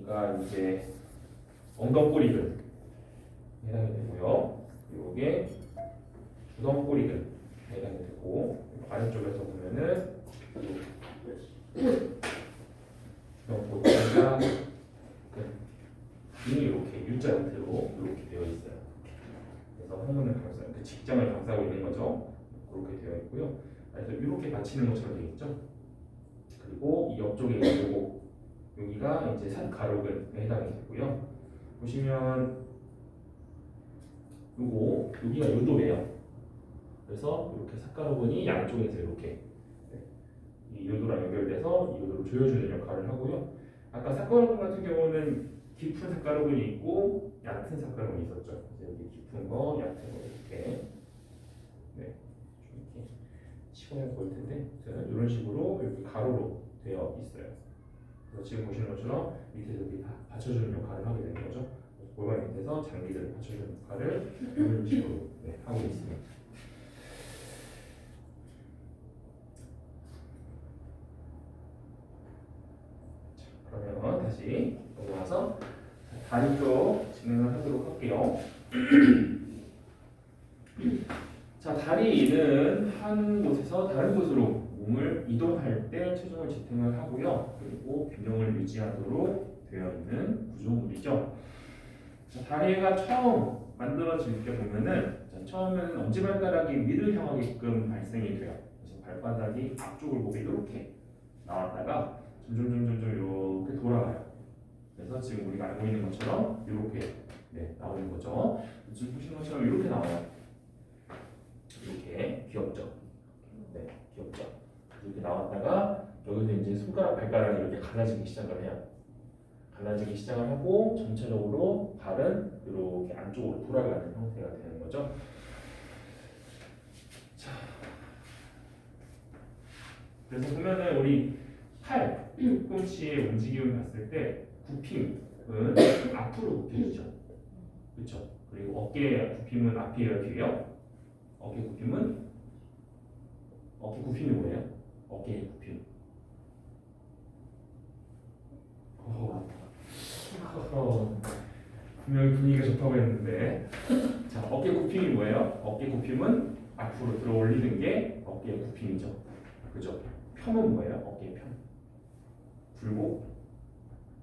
요거가 이제 엉덩꼬리근 해당이 되고요. 요게 주덩꼬리근 해당이 되고, 아래쪽에서 보면은 주덩꼬리가 이 이렇게 U자 형태로 이렇게 되어 있어요. 그래서 항문을 감싸, 그 직장을 감싸고 있는 거죠. 그렇게 되어 있고요. 그래서 이렇게 받치는 것처럼 되어 있죠. 그리고 이 옆쪽에 있는 요거, 여기가 이제 산가로근에 해당이 되고요. 보시면 요거 여기가 요도래요. 그래서 이렇게 산가로근이 양쪽에서 이렇게 이 요도랑 연결돼서 이 요도를 조여주는 역할을 하고요. 아까 산가로근 같은 경우는 깊은 산가로근이 있고 얕은 산가로근이 있었죠. 그래서 여기 깊은 거, 얕은 거 이렇게 좀 이렇게 시원해 보일 텐데, 이런 식으로 이렇게 가로로 되어 있어요. 그래서 지금 보시는 것처럼 밑에서 이렇게 받쳐주는 역할을 하게 되는 거죠. 골반 밑에서 장기를 받쳐주는 역할을 이런 식으로 하고 있습니다. 자, 그러면 다시 넘어가서 다리 쪽 진행을 하도록 할게요. 자, 다리는 한 곳에서 다른 곳으로 몸을 이동할 때 체중을 지탱을 하고요. 그리고 균형을 유지하도록 되어 있는 구조물이죠. 자, 다리가 처음 만들어질 때 보면은, 자, 처음에는 엄지발가락이 위를 향하게끔 발생이 돼요. 그래서 발바닥이 앞쪽을 보게 이렇게 나왔다가 점점 이렇게 돌아가요. 그래서 지금 우리가 알고 있는 것처럼 이렇게 나오는 거죠. 지금 보시는 것처럼 이렇게 나와요. 이렇게 귀엽죠? 네, 귀엽죠? 이렇게 나왔다가 여기서 이제 손가락, 발가락이 이렇게 갈라지기 시작을 해요. 갈라지기 시작을 하고 전체적으로 발은 이렇게 안쪽으로 돌아가는 형태가 되는 거죠. 자, 그래서 보면은 우리 팔, 팔꿈치의 움직임을 봤을 때 굽힘은 앞으로 굽혀지죠. 그렇죠? 그리고 어깨 굽힘은 앞이에요, 뒤에요? 어깨 굽힘은 어깨 굽힘이 뭐예요? 어깨의 굽힘. 분명히 분위기가 좋다고 했는데, 자, 어깨 굽힘이 뭐예요? 어깨 굽힘은 앞으로 들어 올리는 게 어깨의 굽힘이죠. 그죠? 펴은 뭐예요? 어깨의 편. 굴곡.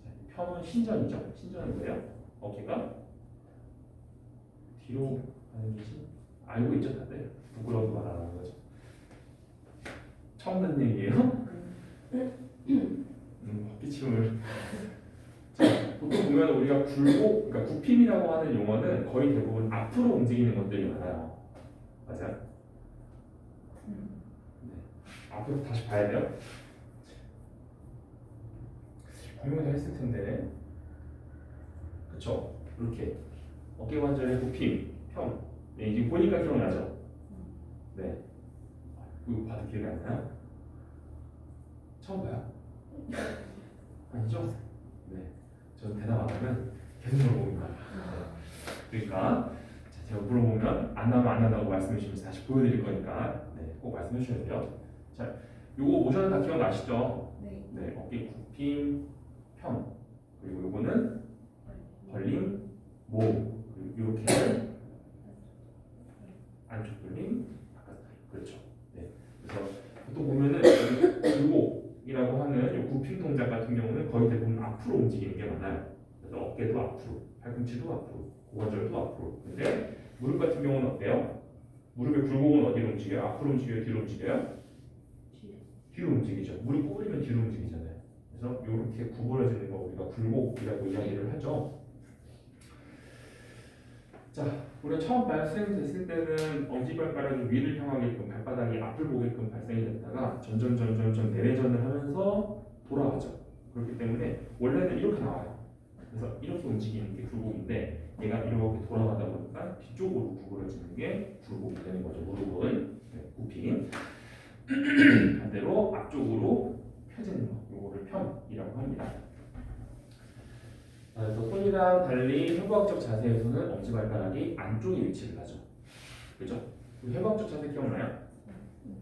자, 펴은 신전이죠. 신전은 뭐예요? 어깨가 뒤로 가는 것이 알고 있죠, 다들? 부끄러워서 말하는 거죠. 처음 듣는 얘기예요? 헛기침을. 자, 보통 보면 우리가 굴곡, 그러니까 굽힘이라고 하는 용어는 거의 대부분 앞으로 움직이는 것들이 많아요. 맞아요? 앞으로 다시 봐야 돼요. 분명히 다 했을 텐데, 그쵸? 이렇게 어깨 관절의 굽힘, 편. 네, 이제 보니까 기억나죠? 네. 이거 봐도 기억이 안 나요? 처음 봐요? 아니죠? 네. 저는 대답 안 하면 계속 물어봅니다. 그러니까 자, 제가 물어보면 안 나면 안 난다고 말씀해 주시면서 다시 보여드릴 거니까 꼭 말씀해 주셔야 돼요. 자, 요거 모션은 다 기억나시죠? 네. 네. 어깨 굽힘, 편. 그리고 요거는 벌림, 모음. 그리고 요렇게 안쪽 벌림, 바깥 벌림. 그렇죠. 네. 그래서 보통 보면은 굴곡이라고 하는 이 굽힘 동작 같은 경우는 거의 대부분 앞으로 움직이는 게 많아요. 그래서 어깨도 앞으로, 팔꿈치도 앞으로, 고관절도 앞으로. 근데 무릎 같은 경우는 어때요? 무릎의 굴곡은 어디로 움직여요? 앞으로 움직여요? 뒤로 움직여요? 뒤로 움직이죠. 무릎 구부리면 뒤로 움직이잖아요. 그래서 이렇게 구부러지는 거 우리가 굴곡이라고 이야기를 하죠. 자, 우리가 처음 발생됐을 때는 엄지발가락이 위를 향하게끔, 발바닥이 앞을 보게끔 발생이 됐다가 점점 내외전을 하면서 돌아가죠. 그렇기 때문에 원래는 이렇게 나와요. 그래서 이렇게 움직이는 게 굴곡인데 얘가 이렇게 돌아가다 보니까 뒤쪽으로 구부러지는 게 굴곡이 되는 거죠. 무릎은 굽힘. 반대로 앞쪽으로 펴지는 거, 이거를 편이라고 합니다. 그래서 손이랑 달리 회복적 자세에서는 엄지발가락이 안쪽에 위치를 하죠. 그죠? 우리 회복적 자세 기억나요?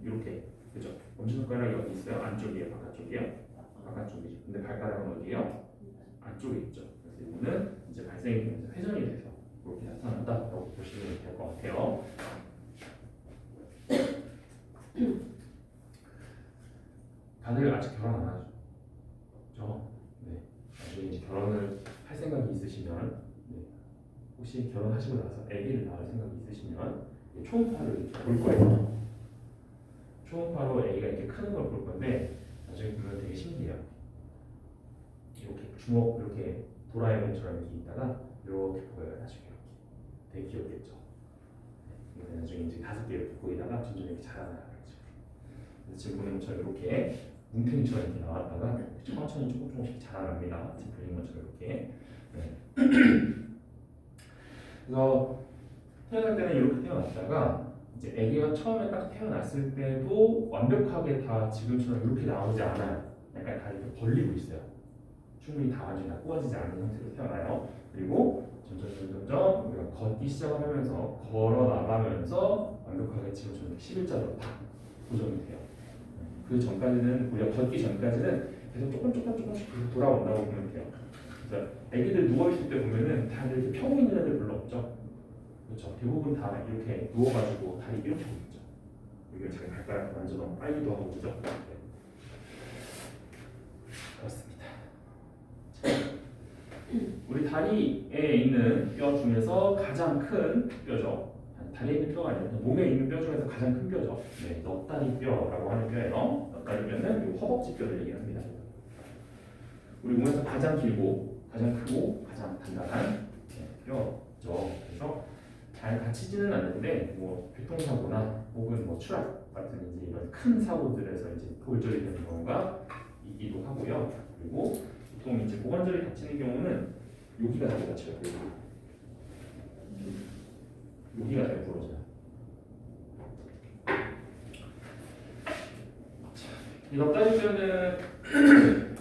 이렇게, 그죠? 엄지손가락이 어디 있어요? 안쪽이에요? 바깥쪽이에요? 바깥쪽이죠. 근데 발가락은 어디예요? 안쪽. 앞쪽에 있죠. 그래서 이거는 이제 발생이 되면서 회전이 돼서 이렇게 나타난다라고 보시면 될 것 같아요. 다들 아직 결혼 안 하죠? 네. 나중에 이제 결혼을 할 생각이 있으시면, 네. 혹시 결혼하시고 나서 아기를 낳을 생각이 있으시면 초음파를 볼 거예요. 초음파로 아기가 이렇게 크는 걸 볼 건데 나중에 보면 되게 신기해요. 이렇게 주먹 이렇게 도라에몽처럼 이렇게 있다가 이렇게 보여요. 나중에 이렇게 되게 귀엽겠죠. 네. 나중에 이제 5개 이렇게 보이다가 점점 이렇게 자라나요. 지금 보는 것처럼 이렇게 뭉탱이처럼 이렇게 나왔다가 천천히 조금씩 자라납니다. 지금 보이는 것처럼 이렇게. 네. 그래서 태어날 때는 이렇게 태어났다가 이제 아기가 처음에 딱 태어났을 때도 완벽하게 다 지금처럼 이렇게 나오지 않아요. 약간 다리가 벌리고 있어요. 충분히 다 완전히 꼬아지지 않는 형태로 태어나요. 그리고 점점 우리가 걷기 시작을 하면서 걸어 나가면서 완벽하게 지금처럼 11자로 다 고정이 돼요. 그 전까지는 우리가 걷기 전까지는 계속 조금씩 계속 돌아온다고 보면 돼요. 그래서 애기들 누워 있을 때 보면은 다들 이렇게 펴고 있는 애들 별로 없죠. 그렇죠. 대부분 다 이렇게 누워가지고 다리 이렇게 하고 있죠. 이게 자기 발가락 만져도 빨기도 하고 그죠. 네. 그렇습니다. 자, 우리 다리에 있는 뼈 중에서 가장 큰 뼈죠. 다리에 있는 뼈가 아니라 몸에 있는 뼈 중에서 가장 큰 뼈죠. 네, 넉다리 뼈라고 하는 뼈예요. 넉다리 뼈는 이 허벅지 뼈를 얘기합니다. 우리 몸에서 가장 길고 가장 크고 가장 단단한 뼈죠. 그래서 잘 다치지는 않는데 뭐 교통사고나 혹은 뭐 추락 같은 이제 이런 큰 사고들에서 이제 골절이 되는 경우가 있기도 하고요. 그리고 보통 이제 고관절이 다치는 경우는 여기가 잘 다쳐요. 여기가 잘 부러져요. 이 넉다리 뼈는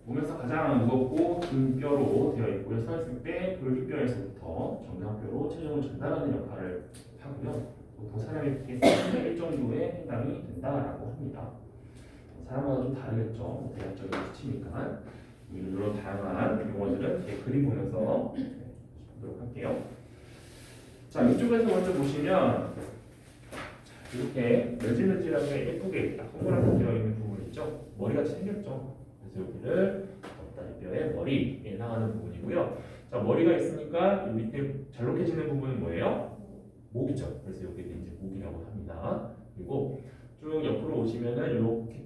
몸에서 가장 무겁고 긴 뼈로 되어 있고요. 서 있을 때 골격뼈에서부터 정강뼈로 체중을 전달하는 역할을 하고요. 보통 사람의 키에 3분의 1 정도에 해당이 된다라고 합니다. 사람마다 좀 다르겠죠. 대략적인 수치니까. 이런 다양한 용어들은 그림 보면서 보도록 할게요. 자, 이쪽에서 먼저 보시면 이렇게 매질매질하게 예쁘게 딱 동그랗게 되어 있는 부분 있죠. 머리같이 생겼죠. 그래서 여기를 넉다리뼈의 머리에 해당하는 부분이고요. 자, 머리가 있으니까 이 밑에 잘록해지는 부분은 뭐예요? 목이죠. 그래서 여기에 이제 목이라고 합니다. 그리고 쭉 옆으로 오시면은 이렇게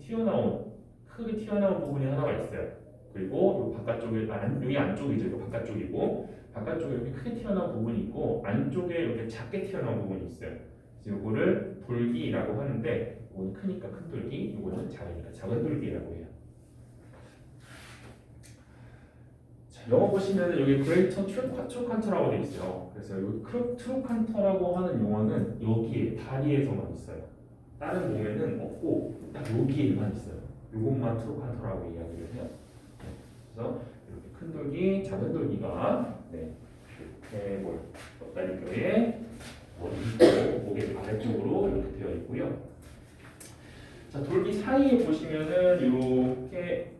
크게 튀어나온 부분이 하나가 있어요. 그리고 이 바깥쪽에 여기 안쪽이죠. 이거 바깥쪽이고 바깥쪽에 이렇게 크게 튀어나온 부분이 있고 안쪽에 이렇게 작게 튀어나온 부분이 있어요. 그래서 이거를 돌기라고 하는데 이거는 크니까 큰 돌기, 이거는 작으니까 작은 돌기라고 해요. 자, 영어 보시면 여기 그레이터 트로칸터라고 되어 있어요. 그래서 이 트로칸터라고 하는 용어는 여기에 다리에서만 있어요. 다른 몸에는 없고 딱 여기에만 있어요. 이것만 트로칸터라고 이야기를 해요. 그래서 이렇게 큰 돌기, 작은 돌기가 이렇게 넉다리뼈에 목의 아래쪽으로 이렇게 되어 있고요. 자, 돌기 사이에 보시면은 이렇게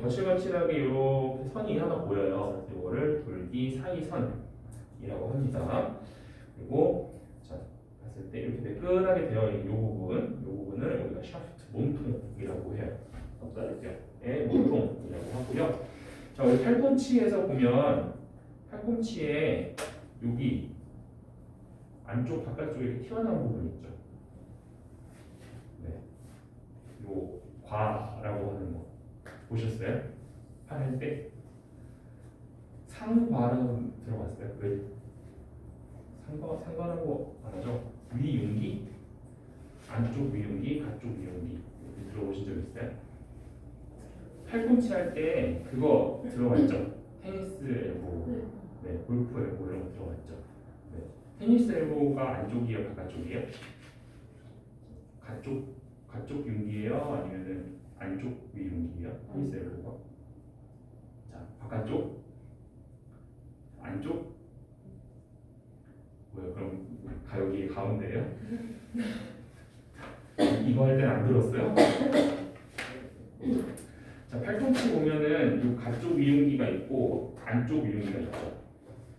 거칠거칠하게 이렇게 선이 하나 보여요. 이거를 돌기 사이선이라고 합니다. 그리고 자, 봤을 때 이렇게 매끈하게 되어 있는 이 부분을 우리가 샤프트 몸통이라고 해요. 넉다리뼈의 몸통이라고 하고요. 자, 우리 팔꿈치에서 보면 팔꿈치에 여기 안쪽 바깥쪽에 이렇게 튀어나온 부분 있죠. 네, 요 과라고 하는 거 보셨어요? 팔 할 때 상과는 들어봤어요? 왜? 상과라고 안 하죠? 위용기, 안쪽 위용기, 가쪽 위용기 들어보신 적 있어요? 팔꿈치 할 때 그거 들어봤죠? 테니스 엘보, 네, 골프 엘보 이런 거 들어봤죠? 네. 테니스 엘보가 안쪽이에요, 바깥쪽이에요? 가쪽 융기예요, 아니면은 안쪽 위 융기예요? 테니스 엘보가? 자, 바깥쪽, 안쪽. 뭐야, 그럼 여기 가운데예요? 이거 할 때는 안 들었어요? 자, 팔꿈치 보면은 이 가쪽 위용기가 있고 안쪽 위용기가 있죠.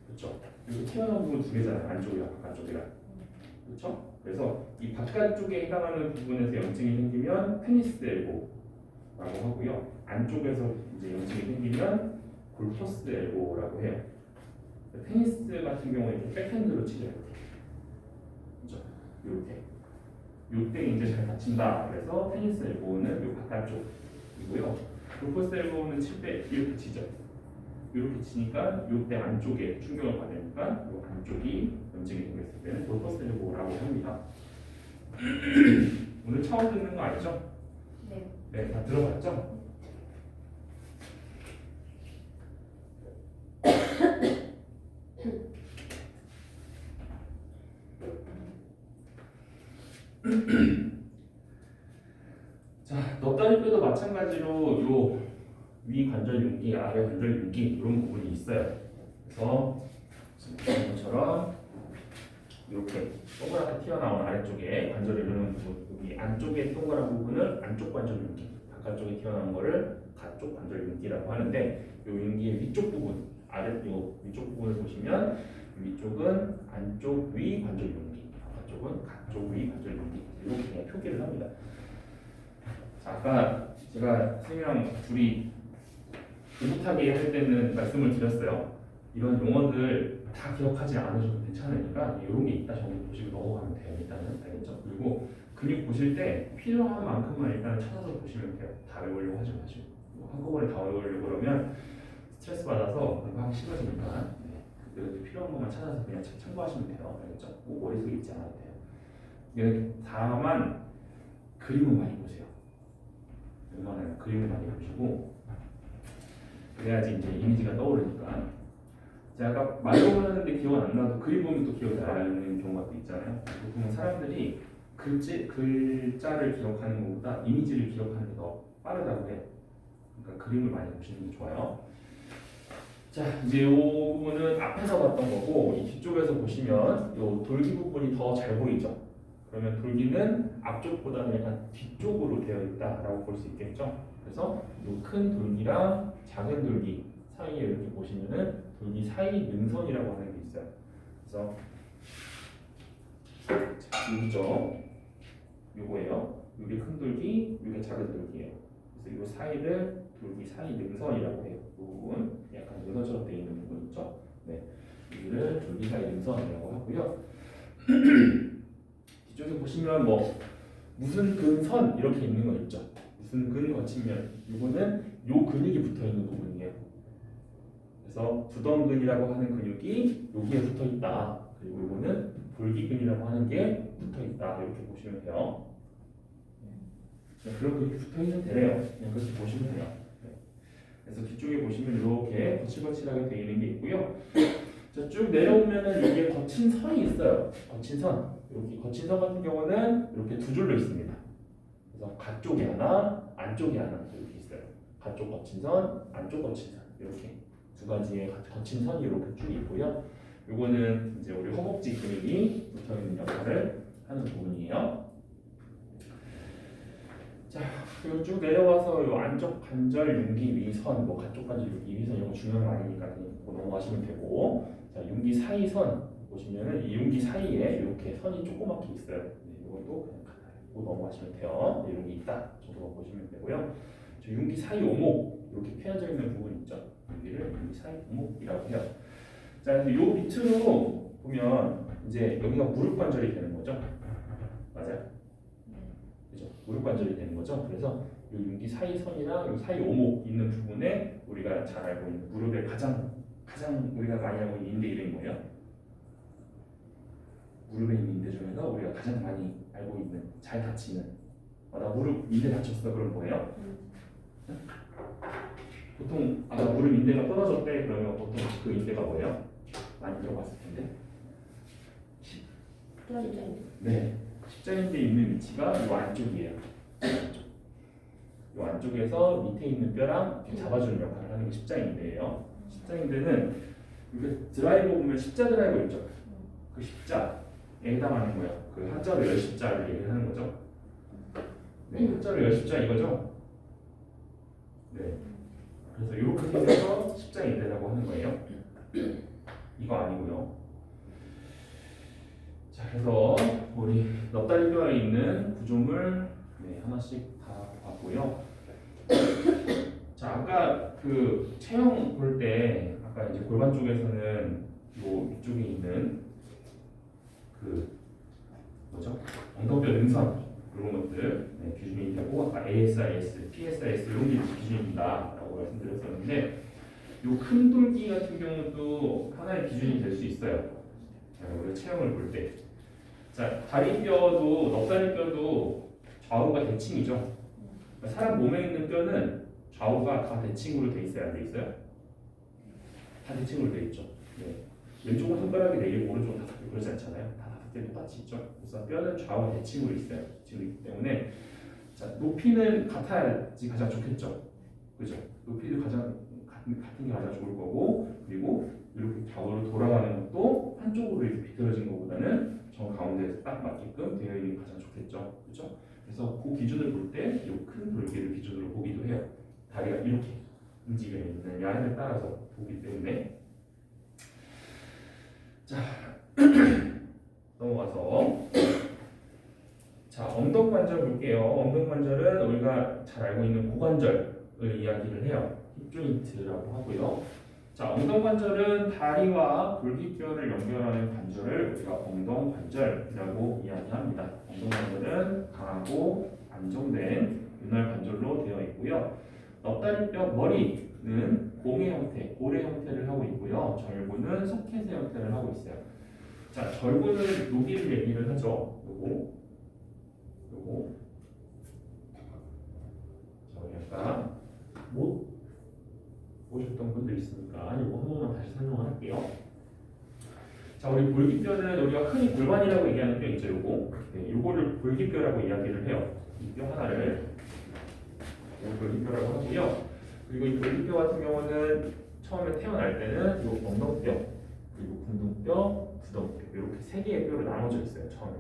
그렇죠? 이거 튀어나온 부분 두 개잖아요. 안쪽이랑 바깥쪽이랑. 그렇죠? 그래서 이 바깥쪽에 해당하는 부분에서 염증이 생기면 페니스 엘보라고 하고요. 안쪽에서 이제 염증이 생기면 골퍼스 엘보라고 해요. 테니스 같은 경우에 이렇게 백핸드로 치죠. 그렇죠? 이렇게. 요때 이제 잘 다친다. 그래서 테니스 엘보는 요 바깥쪽이고요. 골퍼스 엘보는 칠 때 이렇게 치죠. 이렇게 치니까 요때 안쪽에 충격을 받으니까 요 안쪽이 염증이 생겼을 때는 골퍼스 엘보라고 합니다. 오늘 처음 듣는 거 아니죠? 네. 네, 다 들어봤죠? 자, 넙다리뼈도 마찬가지로 요 위 관절 윤기, 아래 관절 윤기 이런 부분이 있어요. 그래서 지금 보시는 것처럼 이렇게 동그랗게 튀어나온 아래쪽에 관절이 이루는 부분, 여기 안쪽에 동그란 부분을 안쪽 관절 윤기, 바깥쪽에 튀어나온 거를 가쪽 관절 윤기라고 하는데, 이 윤기의 위쪽 부분, 아래 요 위쪽 부분을 보시면 위쪽은 안쪽 위 관절 윤기, 바깥쪽은 가쪽 위 관절 윤기 이렇게 그냥 표기를 합니다. 자, 아까 제가 선생님이랑 둘이 비슷하게 할 때는 말씀을 드렸어요. 이런 용어들 다 기억하지 않으셔도 괜찮으니까 이런 게 있다 정도 보시고 넘어가면 돼요. 일단은 알겠죠? 그리고 근육 보실 때 필요한 만큼만 일단 찾아서 보시면 돼요. 다 외우려고 하지 마시고 한꺼번에 다 외우려고 그러면 스트레스 받아서 금방 싫어지니까 그때 필요한 것만 찾아서 그냥 참고하시면 돼요. 알겠죠? 꼭 머릿속에 있지 않아도 돼요. 다만 그림을 많이 보세요. 웬만하면 그림을 많이 보시고 그래야지 이제 이미지가 떠오르니까. 제가 아까 말로 하는데 기억 안 나도 그림 보면 또 기억이 나는 경우가 또 있잖아요. 보통 사람들이 글자를 기억하는 것보다 이미지를 기억하는 게 더 빠르다고 해요. 그러니까 그림을 많이 보시는 게 좋아요. 자, 이제 이 부분은 앞에서 봤던 거고, 이 뒤쪽에서 보시면 이 돌기 부분이 더 잘 보이죠. 그러면 돌기는 앞쪽보다는 약간 뒤쪽으로 되어 있다라고 볼 수 있겠죠. 그래서 이 큰 돌기랑 작은 돌기 사이에 이렇게 보시면은 돌기 사이 능선이라고 하는 게 있어요. 그래서 여기죠. 요거예요. 이게 큰 돌기, 이게 작은 돌기예요. 그래서 이 사이를 돌기 사이 능선이라고 해요. 이 부분 약간 능선처럼 되어 있는 부분 있죠. 네, 여기를 돌기 사이 능선이라고 하고요. 뒤쪽에 보시면 뭐 무슨 근선 이렇게 있는 거 있죠. 무슨 근 거친면 이거는 요 근육이 붙어 있는 부분이에요. 그래서 두덩근이라고 하는 근육이 여기에 붙어 있다. 그리고 이거는 돌기근이라고 하는 게 붙어 있다. 이렇게 보시면 돼요. 그런 근육이 붙어 있는 데래요. 그냥 그렇게 보시면 돼요. 네. 그래서 뒤쪽에 보시면 이렇게 거칠거칠하게 되어 있는 게 있고요. 자, 쭉 내려오면은 여기에 거친 선이 있어요. 거친 선. 여기 거친 선 같은 경우는 이렇게 두 줄로 있습니다. 그래서 가쪽에 하나, 안쪽에 하나 이렇게 있어요. 가쪽 거친 선, 안쪽 거친 선 이렇게 두 가지의 거친 선이 이렇게 쭉 있고요. 요거는 이제 우리 허벅지 근육이 붙어 있는 역할을 하는 부분이에요. 자, 그리고 쭉 내려와서 요 안쪽 관절 윤기 위선, 뭐 가쪽 관절 윤기 위선 이런 거 중요한 거 아니니까 그냥 넘어가시면 되고, 자, 윤기 사이 선 보시면은 이 윤기 사이에 이렇게 선이 조그맣게 있어요. 네, 이것도 그냥 보고 넘어가시면 돼요. 네, 여기 있다 정도만 보시면 되고요. 저 윤기 사이 오목 이렇게 펴져 있는 부분 있죠. 여기를 윤기 사이 오목이라고 해요. 자, 그래서 요 밑으로 보면 이제 여기가 무릎 관절이 되는 거죠. 맞아요? 그죠? 무릎 관절이 되는 거죠. 그래서 요 윤기 사이 선이랑 요 사이 오목 있는 부분에 우리가 잘 알고 있는 무릎의 가장 우리가 많이 알고 있는 인대 이름이 뭐예요? 무릎에 있는 인대 중에서 우리가 가장 많이 알고 있는 잘 다치는 나 무릎 인대 다쳤어 그럼 뭐예요? 보통 나 무릎 인대가 떨어졌대 그러면 보통 그 인대가 뭐예요? 많이 들어봤을 텐데 네, 십자인대 있는 위치가 이 안쪽이에요. 이 안쪽에서 밑에 있는 뼈랑 잡아주는 역할을 하는 게 십자인대예요. 십자인대는 이렇게 드라이버 보면 십자 드라이버 있죠. 그 십자에 해당하는 거예요. 그 한자로 열십자를 얘기하는 거죠. 네, 한자로 열십자 이거죠. 네. 그래서 이렇게 생겨서 십자인대라고 하는 거예요. 이거 아니고요. 자, 그래서 우리 넙다리뼈에 있는 구조물 하나씩 다 봤고요. 자, 아까 그 체형 볼 때 아까 이제 골반 쪽에서는 요 이쪽에 있는 그 뭐죠? 엉덩뼈 능선 이런 것들 기준이 되고 아까 ASIS, PSIS 이런 게 기준입니다라고 말씀드렸었는데 요 큰 돌기 같은 경우도 하나의 기준이 될 수 있어요. 자, 우리가 체형을 볼 때, 자 다리뼈도 넙다리뼈도 좌우가 대칭이죠. 그러니까 사람 몸에 있는 뼈는 좌우가 다 대칭으로 돼 있어요, 안 돼 있어요? 다 대칭으로 돼 있죠. 네. 왼쪽은 손가락이 4개, 오른쪽은 5개 그러지 않잖아요. 다 5개 똑같이 있죠. 그래서 뼈는 좌우 대칭으로 있어요. 대칭으로 있기 때문에 자 높이는 같아야지 가장 좋겠죠. 그죠? 높이도 같은 게 가장 좋을 거고, 그리고 이렇게 좌우로 돌아가는 것도 한쪽으로 이렇게 비틀어진 것보다는 정 가운데에서 딱 맞게끔 되어 있는 게 가장 좋겠죠. 그렇죠? 그래서 그 기준을 볼 때 이 큰 돌기를 기준으로 보기도 해요. 다리가 이렇게 움직여 있느냐에 따라서 보기 때문에. 자 넘어가서 자 엉덩관절 볼게요. 엉덩관절은 우리가 잘 알고 있는 고관절을 이야기를 해요. 힙 조인트라고 하고요. 자 엉덩관절은 다리와 골기뼈를 연결하는 관절을 우리가 엉덩관절이라고 이야기합니다. 엉덩관절은 강하고 안정된 윤활 관절로 되어 있고요. 넙다리뼈 머리는 공의 형태, 고래 형태를 하고 있고요. 절구는 소켓의 형태를 하고 있어요. 자, 절구는 여기를 얘기를 하죠. 요거. 자, 우리 아까 못 보셨던 분들 있으니까 이거 한 번만 다시 설명을 할게요. 자, 우리 골기뼈는 우리가 흔히 골반이라고 얘기하는 뼈 있죠, 요거. 네, 요거를 골기뼈라고 이야기를 해요. 이 뼈 하나를 골기뼈라고 하고요. 그리고 이 골기뼈 같은 경우는 처음에 태어날 때는 요 엉덩뼈, 그리고 궁둥뼈, 구덩뼈 이렇게 세 개의 뼈로 나눠져 있어요. 처음에.